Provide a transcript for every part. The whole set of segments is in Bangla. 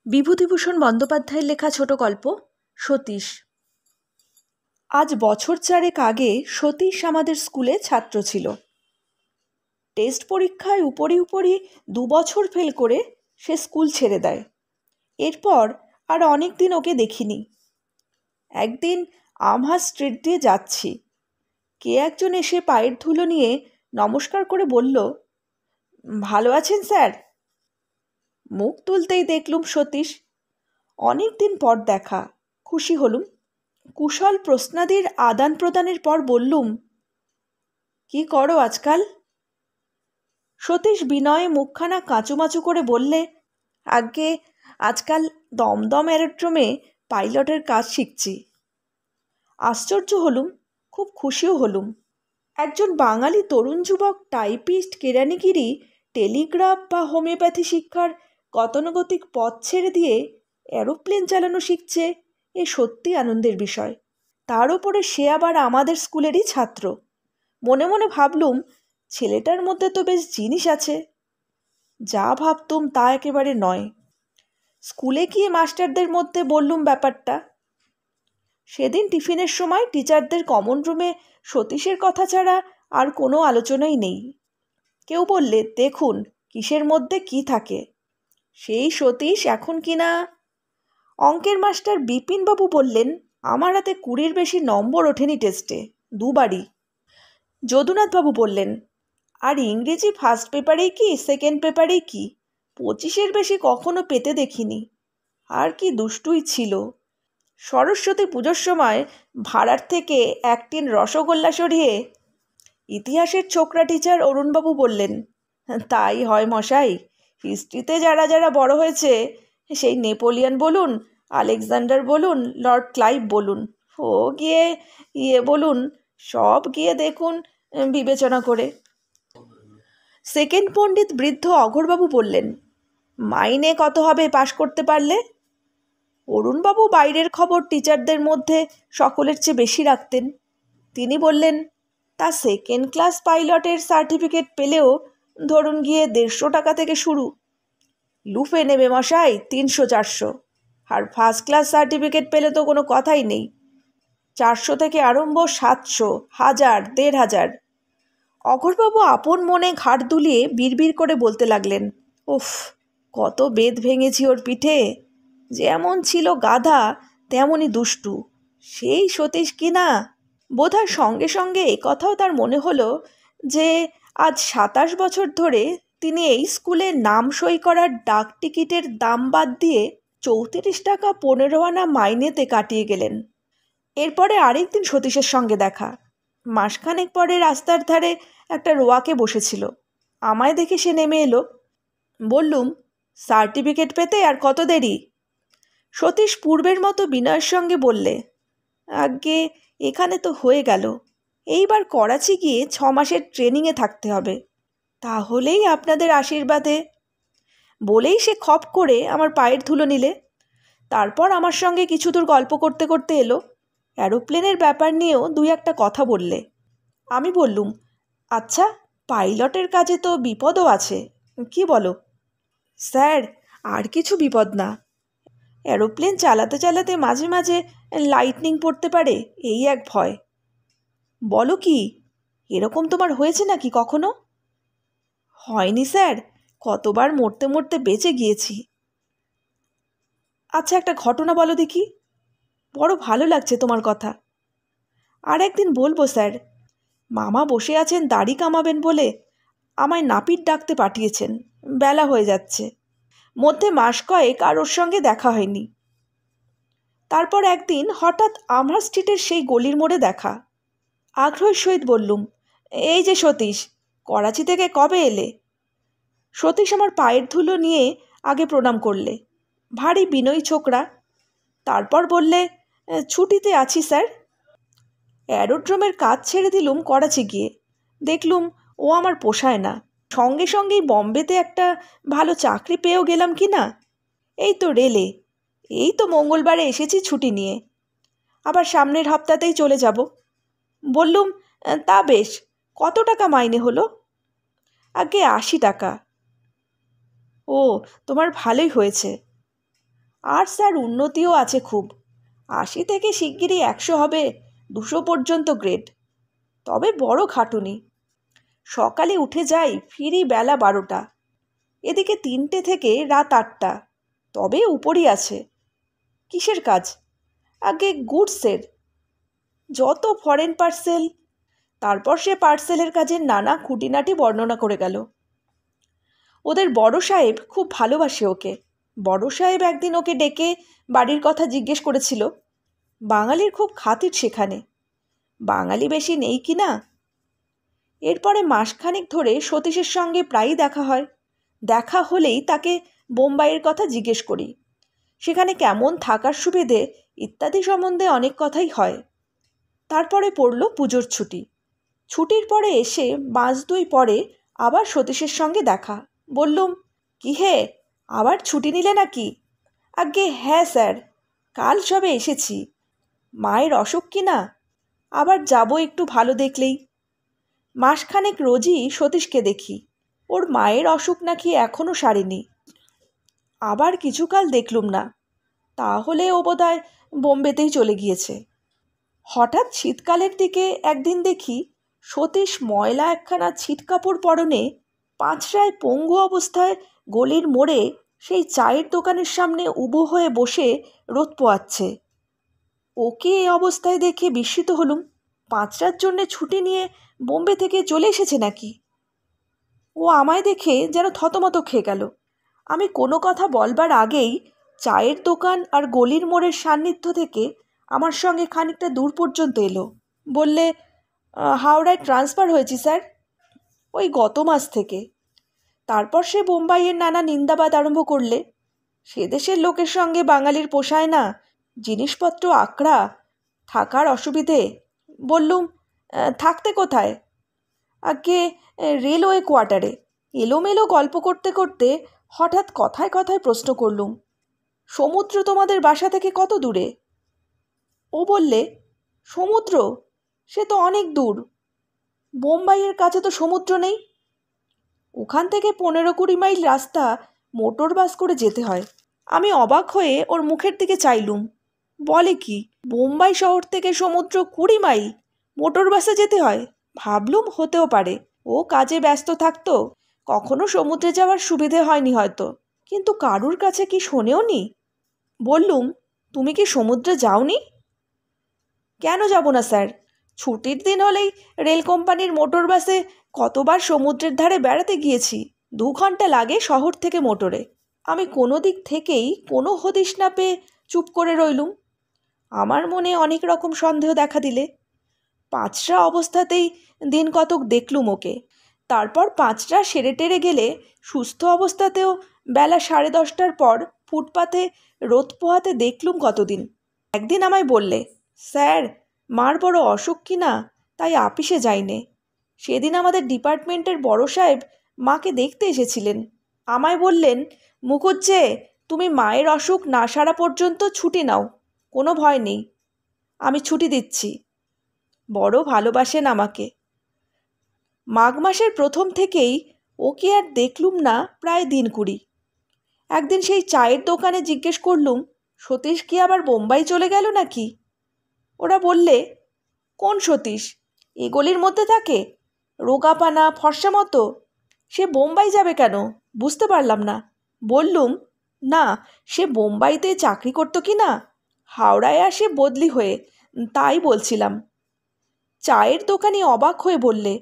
বিভূতিভূষণ বন্দ্যোপাধ্যায়ের লেখা ছোট গল্প সতীশ। আজ বছর চারেক আগে সতীশ আমাদের স্কুলে ছাত্র ছিল। টেস্ট পরীক্ষায় উপরি 2 বছর ফেল করে সে স্কুল ছেড়ে দেয়। এরপর আর অনেক দিন ওকে দেখিনি। একদিন আমহার্স্ট স্ট্রিট দিয়ে যাচ্ছি, কে একজন এসে পায়ের ধুলো নিয়ে নমস্কার করে বলল, ভালো আছেন স্যার? মুখ তুলতেই দেখলুম সতীশ। অনেক দিন পর দেখা, খুশি হলুম। কুশল প্রশ্নাদির আদান প্রদানের পর বললুম, কি করো আজকাল? সতীশ বিনয়ে মুখখানা কাঁচুমাচু করে বললে, আজ্ঞে আজকাল দমদম অ্যারোড্রোমে পাইলটের কাজ শিখছি। আশ্চর্য হলুম, খুব খুশিও হলুম। একজন বাঙালি তরুণ যুবক টাইপিস্ট কেরানিগিরি, টেলিগ্রাফ বা হোমিওপ্যাথি শিক্ষার গতানুগতিক পথ ছেড়ে দিয়ে এরোপ্লেন চালানো শিখছে, এ সত্যি আনন্দের বিষয়। তার উপরে সে আবার আমাদের স্কুলেরই ছাত্র। মনে মনে ভাবলুম, ছেলেটার মধ্যে তো বেশ জিনিস আছে। যা ভাবতুম তা একেবারে নয়। স্কুলে গিয়ে মাস্টারদের মধ্যে বললুম ব্যাপারটা। সেদিন টিফিনের সময় টিচারদের কমন রুমে সতীশের কথা ছাড়া আর কোনো আলোচনাই নেই। কেউ বললে, দেখুন কিসের মধ্যে কি থাকে। সেই সতীশ এখন কিনা। অঙ্কের মাস্টার বিপিনবাবু বললেন, আমার হাতে 20-র বেশি নম্বর ওঠেনি টেস্টে, 2বারই। যদুনাথবাবু বললেন, আর ইংরেজি ফার্স্ট পেপারেই কি সেকেন্ড পেপারেই কি 25-এর বেশি কখনো পেতে দেখিনি। আর কি দুষ্টুই ছিল। সরস্বতী পুজোর সময় ভাড়ার থেকে 1 টিন রসগোল্লা সরিয়ে ইতিহাসের ছোকরা টিচার অরুণবাবু বললেন, তাই হয় মশাই, হিস্ট্রিতে যারা যারা বড় হয়েছে, সেই নেপোলিয়ন বলুন, আলেকজান্ডার বলুন, লর্ড ক্লাইভ বলুন, ও গিয়ে বলুন, সব গিয়ে দেখুন বিবেচনা করে। সেকেন্ড পণ্ডিত বৃদ্ধ অঘোরবাবু বললেন, মাইনে কত হবে পাশ করতে পারলে? অরুণবাবু বাইরের খবর টিচারদের মধ্যে সকলের চেয়ে বেশি রাখতেন। তিনি বললেন, তা সেকেন্ড ক্লাস পাইলটের সার্টিফিকেট পেলেও ধরুন গিয়ে 150 টাকা থেকে শুরু। লুফে নেবে মশাই 300-400। আর ফার্স্ট ক্লাস সার্টিফিকেট পেলে তো কোনো কথাই নেই, 400 থেকে আরম্ভ, 700, 1000, 1500। অঘোরবাবু আপন মনে ঘাড় দুলিয়ে বিড়বিড় করে বলতে লাগলেন, উফ, কত বেদ ভেঙেছি ওর পিঠে। যেমন ছিল গাধা তেমনই দুষ্টু, সেই সতীশ কিনা। বোধহয় সঙ্গে সঙ্গে এই কথাও তার মনে হলো যে আজ 27 বছর ধরে তিনি এই স্কুলে নাম সই করার ডাক টিকিটের দাম বাদ দিয়ে 34 টাকা 15 আনা মাইনেতে কাটিয়ে গেলেন। এরপরে আরেকদিন সতীশের সঙ্গে দেখা। মাসখানেক পরে রাস্তার ধারে একটা রোয়াকে বসেছিল। আমায় দেখে সে নেমে এলো। বললুম, সার্টিফিকেট পেতে আর কত দেরি? সতীশ পূর্বের মতো বিনয়ের সঙ্গে বললে, আজ্ঞে এখানে তো হয়ে গেল, এইবার করাচি গিয়ে 6 মাসের ট্রেনিংয়ে থাকতে হবে, তাহলেই আপনাদের আশীর্বাদে। বলেই সে খপ করে আমার পায়ের ধুলো নিলে। তারপর আমার সঙ্গে কিছু দূর গল্প করতে করতে এলো। অ্যারোপ্লেনের ব্যাপার নিয়েও 2-একটা কথা বললে। আমি বললুম, আচ্ছা, পাইলটের কাজে তো বিপদও আছে, কি বলো? স্যার, আর কিছু বিপদ না। অ্যারোপ্লেন চালাতে চালাতে মাঝে মাঝে লাইটনিং পড়তে পারে, এই এক ভয়। বলো কি, এরকম তোমার হয়েছে নাকি কখনো? হয়নি স্যার, কতবার মরতে মরতে বেঁচে গিয়েছি। আচ্ছা, একটা ঘটনা বলো দেখি। বড় ভালো লাগছে তোমার কথা। আর একদিন বলবো স্যার। মামা বসে আছেন দাড়ি কামাবেন বলে আমায় নাপিত ডাকতে পাঠিয়েছেন, বেলা হয়ে যাচ্ছে। মধ্যে মাস কয়েক আর ওর সঙ্গে দেখা হয়নি। তারপর একদিন হঠাৎ আমহার্স্ট স্ট্রিটের সেই গলির মোড়ে দেখা। আগ্রহের সহিত বললুম, এই যে সতীশ, করাচি থেকে কবে এলে? সতীশ আমার পায়ের ধুলো নিয়ে আগে প্রণাম করলে, ভারী বিনয়ী ছোকরা। তারপর বললে, ছুটিতে আছি স্যার। অ্যারোড্রোমের কাজ ছেড়ে দিলুম করাচি গিয়ে। দেখলুম ও আমার পোষায় না। সঙ্গে সঙ্গেই বম্বেতে একটা ভালো চাকরি পেয়েও গেলাম কি না। এই তো রেলে, এই তো মঙ্গলবারে এসেছি ছুটি নিয়ে, আবার সামনের হপ্তাতেই চলে যাব। বললুম, তা বেশ, কত টাকা মাইনে হলো? আগে 80 টাকা। ও, তোমার ভালোই হয়েছে। আর স্যার উন্নতিও আছে খুব। 80 থেকে শিগগিরই 100 হবে, 200 পর্যন্ত গ্রেড। তবে বড় খাটুনি। সকালে উঠে যাই, ফিরি বেলা 12টা। এদিকে 3টে থেকে রাত 8টা। তবে উপরই আছে। কিসের কাজ? আগে গুডসের। যত ফরেন পার্সেল। তারপর সে পার্সেলের কাজের নানা খুঁটিনাটি বর্ণনা করে গেল। ওদের বড় সাহেব খুব ভালোবাসে ওকে। বড় সাহেব একদিন ওকে ডেকে বাড়ির কথা জিজ্ঞেস করেছিল। বাঙালির খুব খাতির সেখানে। বাঙালি বেশি নেই কি না। এরপরে মাসখানেক ধরে সতীশের সঙ্গে প্রায়ই দেখা হয়। দেখা হলেই তাকে বোম্বাইয়ের কথা জিজ্ঞেস করি। সেখানে কেমন থাকার সুবিধে ইত্যাদি সম্বন্ধে অনেক কথাই হয়। তারপরে পড়ল পুজোর ছুটি। ছুটির পরে এসে মাস 2 পরে আবার সতীশের সঙ্গে দেখা। বললুম, কি হে, আবার ছুটি নিলে নাকি? আজ্ঞে হ্যাঁ স্যার, কাল সবে এসেছি। মায়ের অসুখ কি না, আবার যাব একটু ভালো দেখলেই। মাসখানেক রোজই সতীশকে দেখি। ওর মায়ের অসুখ নাকি এখনও সারেনি। আবার কিছুকাল দেখলুম না। তাহলে ও বোধহয় বোম্বেতেই চলে গিয়েছে। হঠাৎ শীতকালের দিকে একদিন দেখি সতীশ ময়লা একখানা ছিটকাপড় পরনে পাঁচরায় পঙ্গু অবস্থায় গলির মোড়ে সেই চায়ের দোকানের সামনে উবু হয়ে বসে রোদ পোয়াচ্ছে। ওকে এই অবস্থায় দেখে বিস্মিত হলুম। পাঁচরার জন্যে ছুটি নিয়ে বোম্বে থেকে চলে এসেছে নাকি? ও আমায় দেখে যেন থতমত খেয়ে গেল। আমি কোনো কথা বলবার আগেই চায়ের দোকান আর গলির মোড়ের সান্নিধ্য থেকে আমার সঙ্গে খানিকটা দূর পর্যন্ত এলো। বললে, হাওড়ায় ট্রান্সফার হয়েছি স্যার, ওই গত মাস থেকে। তারপর সে বোম্বাইয়ের নানা নিন্দাবাদ আরম্ভ করলে। সে দেশের লোকের সঙ্গে বাঙালির পোষায় না, জিনিসপত্র আকড়া, থাকার অসুবিধে। বললুম, থাকতে কোথায়? আগে রেলওয়ে কোয়ার্টারে। এলোমেলো গল্প করতে করতে হঠাৎ কথায় কথায় প্রশ্ন করলুম, সমুদ্র তোমাদের বাসা থেকে কত দূরে? ও বললে, সমুদ্র? সে তো অনেক দূর। বোম্বাইয়ের কাছে তো সমুদ্র নেই। ওখান থেকে 15-20 মাইল রাস্তা মোটর বাস করে যেতে হয়। আমি অবাক হয়ে ওর মুখের দিকে চাইলুম। বলে কি, বোম্বাই শহর থেকে সমুদ্র 20 মাইল মোটর বাসে যেতে হয়? ভাবলুম হতেও পারে, ও কাজে ব্যস্ত থাকতো, কখনো সমুদ্রে যাওয়ার সুবিধে হয়নি হয়তো। কিন্তু কারুর কাছে কি শোনেও নি। বললুম, তুমি কি সমুদ্রে যাওনি? কেন যাব না স্যার, ছুটির দিন হলেই রেল কোম্পানির মোটর বাসে কতবার সমুদ্রের ধারে বেড়াতে গিয়েছি। 2 ঘন্টা লাগে শহর থেকে মোটরে। আমি কোনো দিক থেকেই কোনো হদিশ না পেয়ে চুপ করে রইলুম। আমার মনে অনেক রকম সন্দেহ দেখা দিলে। পাঁচরা অবস্থাতেই দিন কতক দেখলুম ওকে। তারপর পাঁচরা সেরে টেরে গেলে সুস্থ অবস্থাতেও বেলা 10:30টার পর ফুটপাতে রোদ পোহাতে দেখলুম কতদিন। একদিন আমায় বললে, স্যার, মার বড় অসুখ কি না, তাই আপিসে যাইনে। সেদিন আমাদের ডিপার্টমেন্টের বড় সাহেব মাকে দেখতে এসেছিলেন। আমায় বললেন, মুখুজ্জে, তুমি মায়ের অসুখ না সারা পর্যন্ত ছুটি নাও, কোনো ভয় নেই, আমি ছুটি দিচ্ছি। বড় ভালোবাসেন আমাকে। মাঘ মাসের প্রথম থেকেই ওকে আর দেখলুম না প্রায় দিন 20। একদিন সেই চায়ের দোকানে জিজ্ঞেস করলুম, সতীশ কি আবার বোম্বাই চলে গেল নাকি? ওরা বললে, কোন সতীশ? এ গলির মধ্যে থাকে, রোগাপানা ফর্সা মতো? সে বোম্বাই যাবে কেন, বুঝতে পারলাম না। বললুম, না, সে বোম্বাইতে চাকরি করতো কি না, হাওড়ায় আসে বদলি হয়ে, তাই বলছিলাম। চায়ের দোকানি অবাক হয়ে বললে,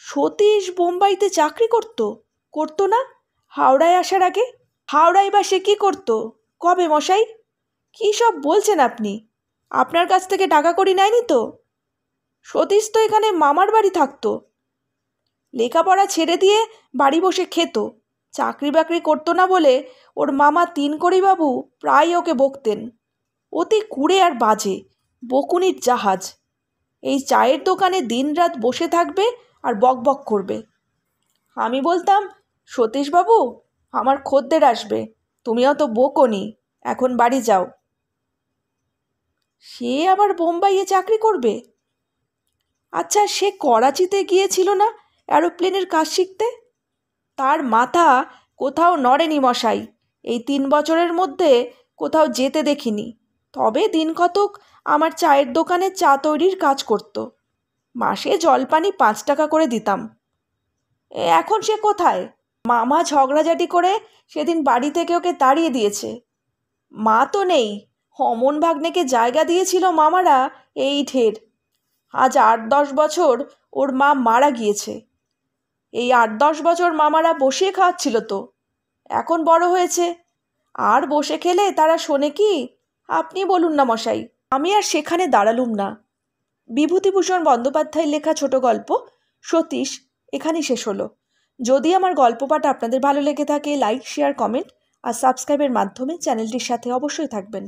সতীশ বোম্বাইতে চাকরি করতো না হাওড়ায় আসার আগে? হাওড়ায় বা সে কী করতো? কবে মশাই? কী সব বলছেন আপনি? আপনার কাছ থেকে টাকা কড়ি নেয়নি তো? সতীশ তো এখানে মামার বাড়ি থাকতো, লেখাপড়া ছেড়ে দিয়ে বাড়ি বসে খেত। চাকরি বাকরি করতো না বলে ওর মামা 3 বাবু প্রায় ওকে বকতেন। অতি কুড়ে আর বাজে, বকুনির জাহাজ। এই চায়ের দোকানে দিনরাত বসে থাকবে আর বক বক করবে। আমি বলতাম, সতীশবাবু, আমার খদ্দের আসবে, তুমি অত বকোনি, এখন বাড়ি যাও। সে আবার বোম্বাইয়ে চাকরি করবে? আচ্ছা, সে করাচিতে গিয়েছিল না অ্যারোপ্লেনের কাজ শিখতে? তার মাথা কোথাও নড়েনি মশাই, এই 3 বছরের মধ্যে কোথাও যেতে দেখিনি। তবে দিন কতক আমার চায়ের দোকানে চা তৈরির কাজ করত। মাসে জলপানি 5 টাকা করে দিতাম। এখন সে কোথায়? মামা ঝগড়াঝাটি করে সেদিন বাড়ি থেকে ওকে তাড়িয়ে দিয়েছে। মা তো নেই, অমন ভাগ্নেকে জায়গা দিয়েছিল মামারা, এই ঢের। আজ 8-10 বছর ওর মা মারা গিয়েছে। এই 8-10 বছর মামারা বসিয়ে খাওয়াচ্ছিল তো। এখন বড় হয়েছে, আর বসে খেলে তারা শোনে কি? আপনি বলুন না মশাই। আমি আর সেখানে দাঁড়ালুম না। বিভূতিভূষণ বন্দ্যোপাধ্যায়ের লেখা ছোট গল্প সতীশ এখানেই শেষ হলো। যদি আমার গল্প পাঠ আপনাদের ভালো লেগে থাকে, লাইক, শেয়ার, কমেন্ট আর সাবস্ক্রাইবের মাধ্যমে চ্যানেলটির সাথে অবশ্যই থাকবেন।